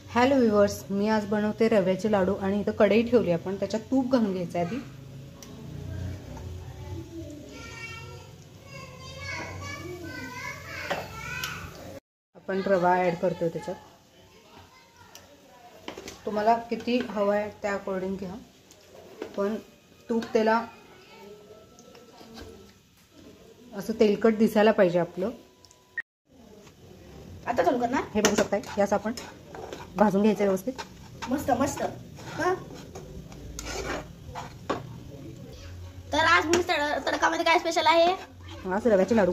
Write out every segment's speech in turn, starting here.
Hello viewers, मी आज बनवते रव्याचे लाडू आणि इथं कढई ठेवली आपण त्याच्यात तूप घालून घ्यायचं आधी। आपण रवा ऍड करतोय त्याच्यात। तुम्हाला किती हवा आहे त्या अकॉर्डिंग घ्या, पण तूप त्याला असं तेलकट दिसायला पाहिजे आपलं। आता चालू करणार, हे बघू शकताय, यास आपण भाजून घ्यायचं व्यवस्थित। मस्त मस्त। तर आज मी तडकामध्ये काय स्पेशल आहे? आज रव्याचे लाडू।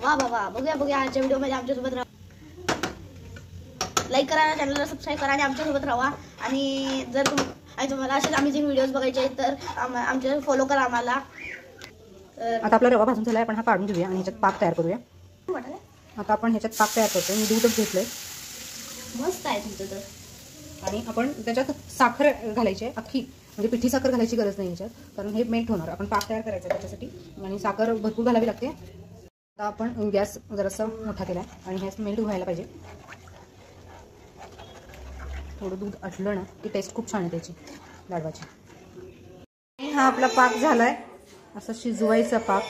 वा बाबा, बघूया बघूया आजच्या व्हिडिओमध्ये आमच्यासोबत राहा। लाईक करा, चॅनलला सबस्क्राईब करा आणि आमच्यासोबत राहा। आणि जर तुम्हाला असेच अमेझिंग व्हिडिओज बघायचे आहेत तर आमच्या फॉलो करा आम्हाला। आता आपला रवा भाजून झालाय, आपण हा काढून घेऊया आणि ह्याच्यात पाक तयार करूया। आता आपण ह्याच्यात पाक तयार करतोय। मी दूधच घेतलंय। मस्त आहे तुमचं तर। आणि आपण त्याच्यात साखर घालायची आहे अख्खी, म्हणजे पिठी साखर घालायची गरज नाही याच्यात, कारण हे मेल्ट होणार। आपण पाक तयार करायचा त्याच्यासाठी आणि साखर भरपूर घालावी लागते। आता आपण गॅस जरासा मोठा केलाय आणि हे मेल्ट व्हायला पाहिजे। थोडं दूध आटलं ना की टेस्ट खूप छान आहे त्याची लाडवाची। हा आपला पाक झालाय, असं शिजवायचा पाक,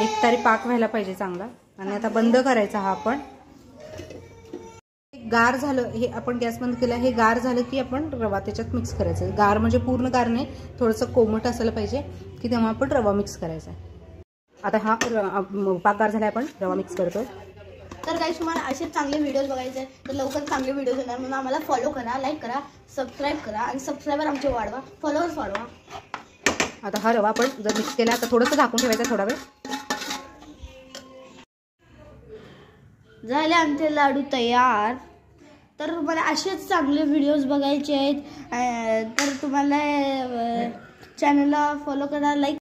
एक तरी पाक व्हायला पाहिजे चांगला। आणि आता बंद करायचा हा आपण। गार झालं, हे आपण गॅस बंद केला, हे गार झालं की आपण रवा त्याच्यात मिक्स करायचा। गार म्हणजे पूर्ण गार नाही, थोडंसं कोमट असायला पाहिजे की तेव्हा आपण रवा मिक्स करायचा। आता हा पाक गार झाला, आपण रवा मिक्स करतोय। तर काही तुम्हाला असे चांगले व्हिडिओज बघायचे तर लवकर चांगले व्हिडिओज येणार, म्हणून आम्हाला फॉलो करा, लाईक करा, सबस्क्राईब करा आणि सबस्क्रायबर आमचे वाढवा, फॉलोअर्स वाढवा। आता हा रवा आपण जर मिक्स केला तर थोडंसं झाकून ठेवायचं थोडा वेळ। झाले आमचे लाडू तयार। तर तुम्हाला असेच चांगले व्हिडिओज बघायचे आहेत तर तुम्हाला चॅनलला फॉलो करा, लाईक